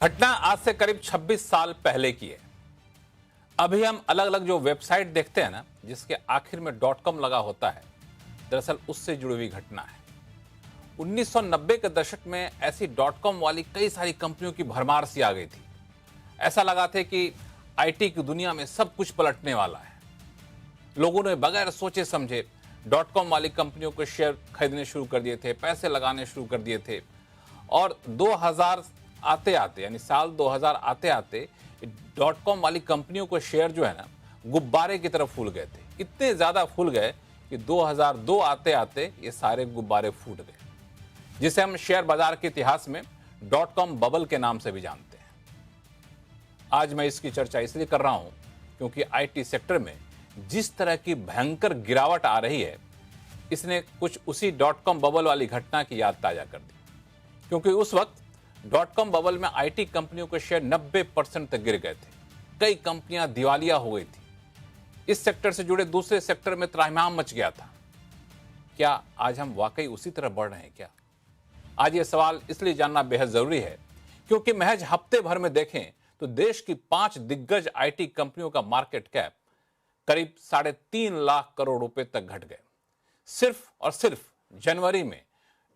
घटना आज से करीब 26 साल पहले की है। अभी हम अलग अलग जो वेबसाइट देखते हैं ना, जिसके आखिर में डॉट कॉम लगा होता है, दरअसल उससे जुड़ी हुई घटना है। 1990 के दशक में ऐसी डॉट कॉम वाली कई सारी कंपनियों की भरमार सी आ गई थी। ऐसा लगा था कि आईटी की दुनिया में सब कुछ पलटने वाला है। लोगों ने बगैर सोचे समझे डॉट कॉम वाली कंपनियों के शेयर खरीदने शुरू कर दिए थे, पैसे लगाने शुरू कर दिए थे। और 2000 आते आते यानी साल 2000 आते आते डॉट कॉम वाली कंपनियों के शेयर जो है ना, गुब्बारे की तरफ फूल गए थे। इतने ज्यादा फूल गए कि 2002 आते आते ये सारे गुब्बारे फूट गए, जिसे हम शेयर बाजार के इतिहास में डॉट कॉम बबल के नाम से भी जानते हैं। आज मैं इसकी चर्चा इसलिए कर रहा हूं क्योंकि आईटी सेक्टर में जिस तरह की भयंकर गिरावट आ रही है, इसने कुछ उसी डॉट कॉम बबल वाली घटना की याद ताजा कर दी। क्योंकि उस वक्त डॉट कॉम बबल में आईटी कंपनियों के शेयर 90% तक गिर गए थे। कई कंपनियां दिवालिया हो गई थी। इस सेक्टर से जुड़े दूसरे सेक्टर में त्राहिमाम मच गया था। क्या आज हम वाकई उसी तरह बढ़ रहे हैं क्या? आज यह सवाल इसलिए जानना बेहद जरूरी है क्योंकि महज हफ्ते भर में देखें तो देश की 5 दिग्गज आईटी कंपनियों का मार्केट कैप करीब 3.5 लाख करोड़ रुपए तक घट गए। सिर्फ और सिर्फ जनवरी में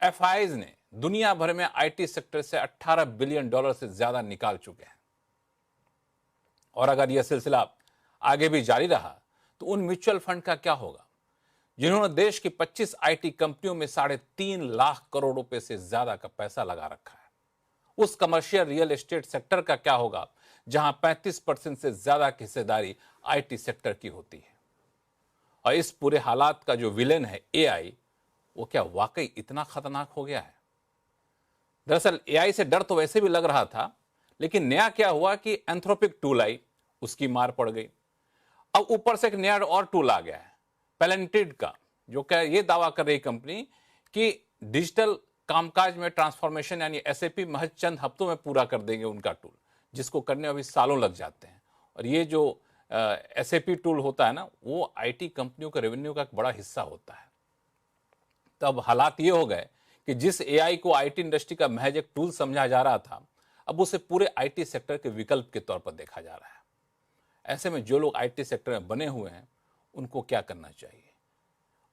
एफआईज ने दुनिया भर में आईटी सेक्टर से $18 बिलियन से ज्यादा निकाल चुके हैं। और अगर यह सिलसिला आगे भी जारी रहा तो उन म्यूचुअल फंड का क्या होगा जिन्होंने देश की 25 आईटी कंपनियों में 3.5 लाख करोड़ रुपए से ज्यादा का पैसा लगा रखा है। उस कमर्शियल रियल एस्टेट सेक्टर का क्या होगा जहां 35% से ज्यादा की हिस्सेदारी आईटी सेक्टर की होती है। और इस पूरे हालात का जो विलेन है एआई, वो क्या वाकई इतना खतरनाक हो गया है? दरअसल एआई से डर तो वैसे भी लग रहा था, लेकिन नया क्या हुआ कि एंथ्रोपिक टूल आई, उसकी मार पड़ गई। अब ऊपर से एक नया और टूल आ गया है, पैलेंटिड का, जो क्या ये दावा कर रही कंपनी कि डिजिटल कामकाज में ट्रांसफॉर्मेशन यानी एसएपी महज चंद हफ्तों में पूरा कर देंगे उनका टूल, जिसको करने में अभी सालों लग जाते हैं। और ये जो एसएपी टूल होता है ना, वो आईटी कंपनियों के रेवेन्यू का एक बड़ा हिस्सा होता है। तब हालात ये हो गए कि जिस एआई को आईटी इंडस्ट्री का महज एक टूल समझा जा रहा था, अब उसे पूरे आईटी सेक्टर के विकल्प के तौर पर देखा जा रहा है। ऐसे में जो लोग आईटी सेक्टर में बने हुए हैं, उनको क्या करना चाहिए?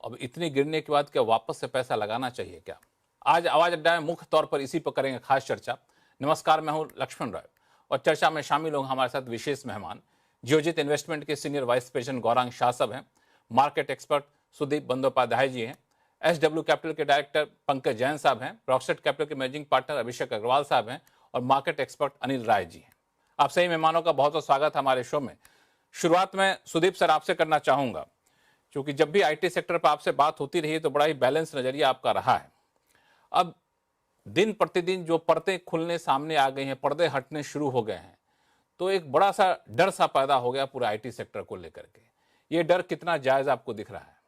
अब इतने गिरने के बाद क्या वापस से पैसा लगाना चाहिए क्या? आज आवाज अड्डा में मुख्य तौर पर इसी पर करेंगे खास चर्चा। नमस्कार, मैं हूं लक्ष्मण राय और चर्चा में शामिल होंगे हमारे साथ विशेष मेहमान। जियोजित इन्वेस्टमेंट के senior vice president Gaurang Shah साहब हैं, मार्केट एक्सपर्ट सुदीप बंदोपाध्याय जी हैं, एसडब्ल्यू कैपिटल के डायरेक्टर पंकज जैन साहब हैं, रॉकसेट कैपिटल के मैनेजिंग पार्टनर अभिषेक अग्रवाल साहब हैं और मार्केट एक्सपर्ट अनिल राय जी हैं। आप सही मेहमानों का बहुत बहुत स्वागत हमारे शो में। शुरुआत में सुदीप सर आपसे करना चाहूंगा, क्योंकि जब भी आईटी सेक्टर पर आपसे बात होती रही है तो बड़ा ही बैलेंस नजरिया आपका रहा है। अब दिन प्रतिदिन जो परतें खुलने सामने आ गई हैं, पर्दे हटने शुरू हो गए हैं, तो एक बड़ा सा डर सा पैदा हो गया पूरे आईटी सेक्टर को लेकर के। ये डर कितना जायज आपको दिख रहा है?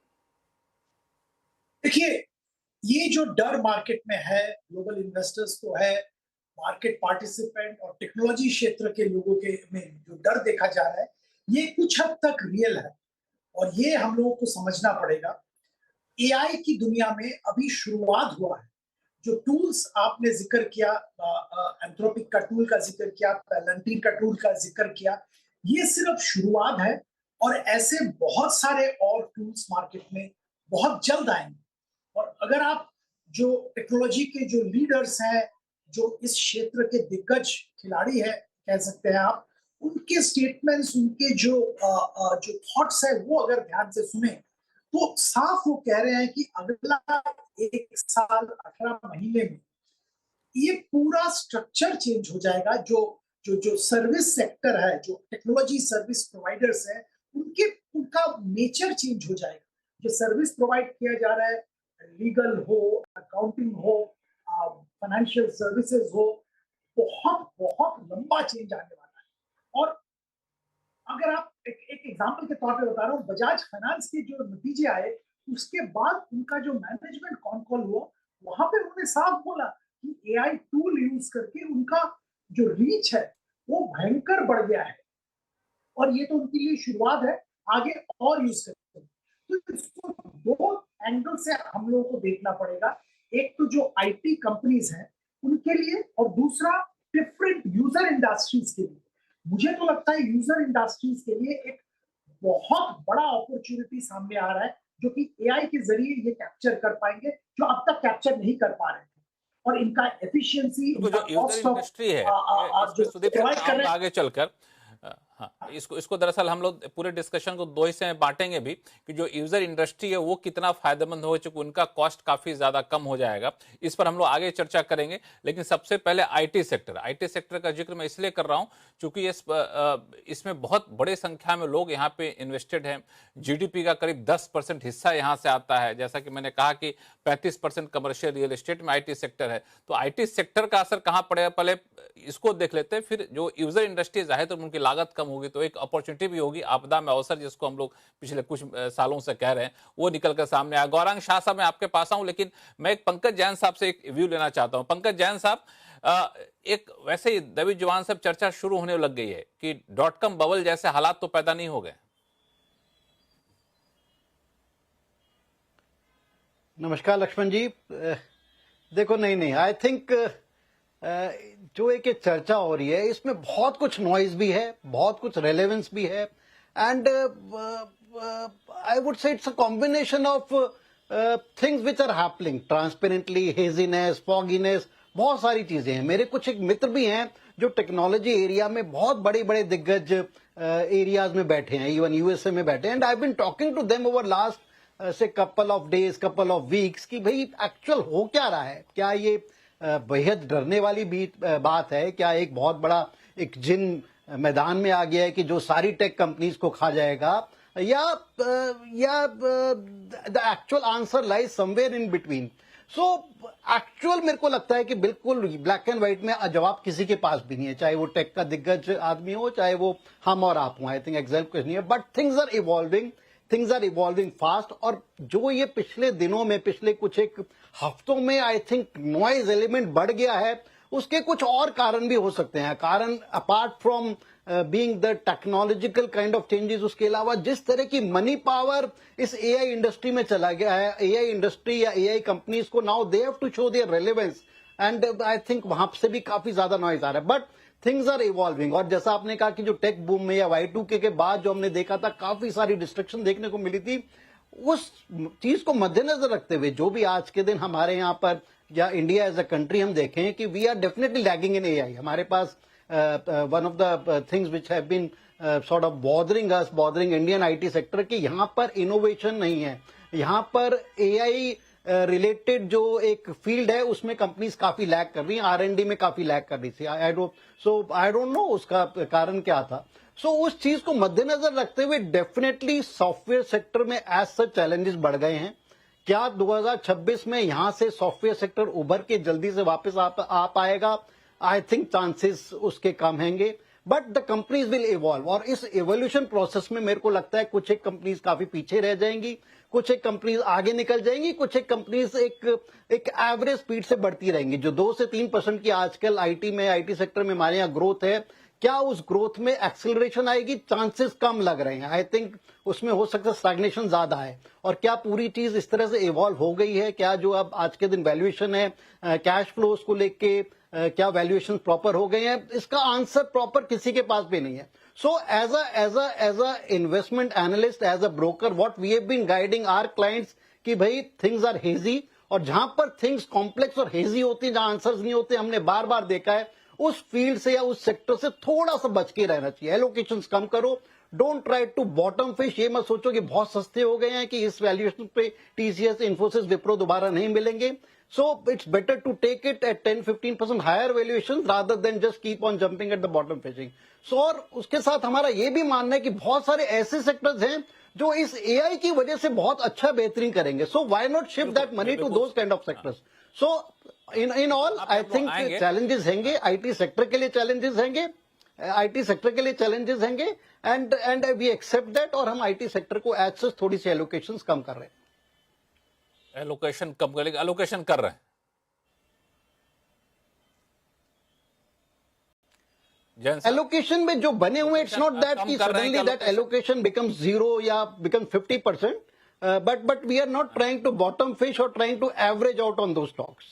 देखिए, ये जो डर मार्केट में है, ग्लोबल इन्वेस्टर्स को है, मार्केट पार्टिसिपेंट और टेक्नोलॉजी क्षेत्र के लोगों के में जो डर देखा जा रहा है, ये कुछ हद तक रियल है और ये हम लोगों को समझना पड़ेगा। एआई की दुनिया में अभी शुरुआत हुआ है। जो टूल्स आपने जिक्र किया, एंथ्रोपिक का टूल का जिक्र किया, पैलेंटिन का टूल का जिक्र किया, ये सिर्फ शुरुआत है और ऐसे बहुत सारे और टूल्स मार्केट में बहुत जल्द आएंगे। और अगर आप जो टेक्नोलॉजी के जो लीडर्स हैं, जो इस क्षेत्र के दिग्गज खिलाड़ी हैं कह सकते हैं आप, उनके स्टेटमेंट्स, उनके जो थॉट्स है वो अगर ध्यान से सुने तो साफ वो कह रहे हैं कि अगला 1 साल 18 महीने में ये पूरा स्ट्रक्चर चेंज हो जाएगा। जो जो जो सर्विस सेक्टर है, जो टेक्नोलॉजी सर्विस प्रोवाइडर्स है, उनके उनका नेचर चेंज हो जाएगा। जो सर्विस प्रोवाइड किया जा रहा है, लीगल हो, अकाउंटिंग हो, फाइनेंशियल सर्विसेज हो, बहुत बहुत लंबा चेंज आने वाला है। और अगर आप एक एग्जांपल के तौर पे बता रहा हूँ, बजाज फाइनेंस के जो नतीजे आए उसके बाद उनका जो मैनेजमेंट कॉल हुआ, वहां पे उन्होंने साफ बोला कि एआई टूल यूज करके उनका जो रीच है वो भयंकर बढ़ गया है और ये तो उनके लिए शुरुआत है, आगे और यूज करते हैं। तो इसको दो एंगल से हम लोगों को देखना पड़ेगा। एक तो जो आईटी कंपनीज हैं उनके लिए, और दूसरा डिफरेंट यूजर इंडस्ट्रीज के लिए। मुझे तो लगता है यूजर इंडस्ट्रीज के लिए एक बहुत बड़ा अपॉर्चुनिटी सामने आ रहा है, जो कि एआई के जरिए ये कैप्चर कर पाएंगे, जो अब तक कैप्चर नहीं कर पा रहे थे। और इनका एफिशिएंसी, तो इनका जो यूजर कॉस्ट ऑफ इंडस्ट्री है जो इसमें सुदीप प्रोवाइड कर रहे हैं। आगे चलकर हाँ, इसको इसको दरअसल हम लोग पूरे डिस्कशन को दो हिस्से में बांटेंगे भी कि जो यूजर इंडस्ट्री है वो कितना फायदेमंद हो चुका, उनका कॉस्ट काफी ज्यादा कम हो जाएगा, इस पर हम लोग आगे चर्चा करेंगे। लेकिन सबसे पहले आईटी सेक्टर का जिक्र मैं इसलिए कर रहा हूं क्योंकि इसमें बहुत बड़े संख्या में लोग यहाँ पे इन्वेस्टेड हैं। जीडीपी का करीब 10% हिस्सा यहाँ से आता है। जैसा कि मैंने कहा कि 35% कमर्शियल रियल एस्टेट में आईटी सेक्टर है। तो आईटी सेक्टर का असर कहाँ पड़ेगा, पहले इसको देख लेते हैं। फिर जो यूजर इंडस्ट्रीज है तो उनकी लागत कम होगी, तो एक अपॉर्चुनिटी भी होगी, आपदा में अवसर जिसको हम लोग पिछले कुछ सालों से कह रहे हैं वो निकल कर सामने आया। गौरांग शाह साहब मैं आपके पास आऊं, लेकिन मैं एक पंकज जैन साहब से एक व्यू लेना चाहता हूं। पंकज जैन साहब, एक वैसे ही दबी जुबान से चर्चा शुरू होने लग गई है कि .com बबल जैसे हालात तो पैदा नहीं हो गए। नमस्कार लक्ष्मण जी। देखो नहीं, आई थिंक जो एक चर्चा हो रही है इसमें बहुत कुछ नॉइज भी है, बहुत कुछ रेलेवेंस भी है, and I would say it's a combination of things which are happening transparently, haziness, fogginess, बहुत सारी चीजें हैं। मेरे कुछ एक मित्र भी हैं जो टेक्नोलॉजी एरिया में बहुत बड़े बड़े दिग्गज एरियाज में बैठे हैं, इवन यूएसए में बैठे हैं, and I been talking to them over last say couple of days, couple of weeks कि भाई एक्चुअल हो क्या रहा है। क्या ये बेहद डरने वाली बात है? क्या एक बहुत बड़ा एक जिन मैदान में आ गया है कि जो सारी टेक कंपनीज को खा जाएगा, या the actual answer lies somewhere in between. So actual मेरे को लगता है कि बिल्कुल ब्लैक एंड व्हाइट में जवाब किसी के पास भी नहीं है, चाहे वो टेक का दिग्गज आदमी हो, चाहे वो हम और आप हो। आई थिंक एग्जैक्ट कुछ नहीं है, but things are evolving fast. और जो ये पिछले दिनों में, पिछले कुछ एक हफ्तों में आई थिंक नॉइज एलिमेंट बढ़ गया है, उसके कुछ और कारण भी हो सकते हैं। कारण apart from being the technological kind of changes, उसके अलावा जिस तरह की मनी पावर इस एआई इंडस्ट्री में चला गया है, एआई इंडस्ट्री या एआई कंपनीज को now they have to show their relevance, and I think वहां से भी काफी ज्यादा नॉइज आ रहा है। बट थिंग्स आर इवॉल्विंग, और जैसा आपने कहा कि जो टेक बूम में या Y2K के बाद जो हमने देखा था, काफी सारी डिस्ट्रक्शन देखने को मिली थी, उस चीज को मद्देनजर रखते हुए जो भी आज के दिन हमारे यहाँ पर या इंडिया एज अ कंट्री हम देखें कि we are definitely lagging in AI. हमारे पास one of the things which have been sort of bothering Indian IT sector कि यहाँ पर इनोवेशन नहीं है। यहाँ पर AI रिलेटेड जो एक फील्ड है उसमें कंपनीज काफी लैग कर रही हैं, R&D में काफी लैग कर रही थी। आई डोंट नो उसका कारण क्या था। उस चीज को मद्देनजर रखते हुए डेफिनेटली सॉफ्टवेयर सेक्टर में एज सच चैलेंजेस बढ़ गए हैं। क्या 2026 में यहां से सॉफ्टवेयर सेक्टर उभर के जल्दी से वापस आ पाएगा? आई थिंक चांसेस उसके कम हैंगे, but the companies will evolve. और इस इवोल्यूशन प्रोसेस में मेरे को लगता है कुछ एक कंपनीज काफी पीछे रह जाएंगी, कुछ एक कंपनीज आगे निकल जाएंगी, कुछ एक कंपनीज एक एवरेज स्पीड से बढ़ती रहेंगी। जो 2 से 3% की आजकल आईटी सेक्टर में हमारे यहाँ ग्रोथ है, क्या उस ग्रोथ में एक्सेलरेशन आएगी? चांसेस कम लग रहे हैं। आई थिंक उसमें हो सकता है स्टैग्नेशन ज्यादा है। और क्या पूरी चीज इस तरह से इवॉल्व हो गई है? क्या जो अब आज के दिन वैल्यूएशन है कैश फ्लोज को लेके, क्या वैल्यूएशन प्रॉपर हो गए हैं? इसका आंसर प्रॉपर किसी के पास भी नहीं है। So as a investment analyst, as a broker, what we have been guiding our clients कि भाई थिंग्स आर हेजी, और जहां पर थिंग्स कॉम्प्लेक्स और हेजी होती है, जहां आंसर्स नहीं होते, हमने बार बार देखा है, उस फील्ड से या उस सेक्टर से थोड़ा सा बच के रहना चाहिए। एलोकेशंस कम करो, don't try to bottom fish. ये मत सोचो कि बहुत सस्ते हो गए हैं कि इस वैल्यूएशन पे टीसीएस, इन्फोसिस, विप्रो दोबारा नहीं मिलेंगे। So it's better to take it at 10-15% higher valuation rather than just keep on jumping at the bottom fishing. So और उसके साथ हमारा ये भी मानना है कि बहुत सारे ऐसे सेक्टर्स हैं जो इस AI की वजह से बहुत अच्छा बेहतरीन करेंगे। So why not shift that money to those kind of sectors? So in all, I think challenges हैंगे, IT सेक्टर के लिए challenges हैंगे, IT सेक्टर के लिए challenges हैंगे, and we accept that, और हम IT सेक्टर को as such थोड़ी सी allocations कम कर रहे हैं। एलोकेशन कम करेंगे, एलोकेशन कर रहे हैं एलोकेशन में जो बने हुए, इट्स नॉट दैट कि सडनली दैट एलोकेशन बिकम्स 0 या become 50%, but we are not trying to bottom fish और trying to average out on दो स्टॉक्स।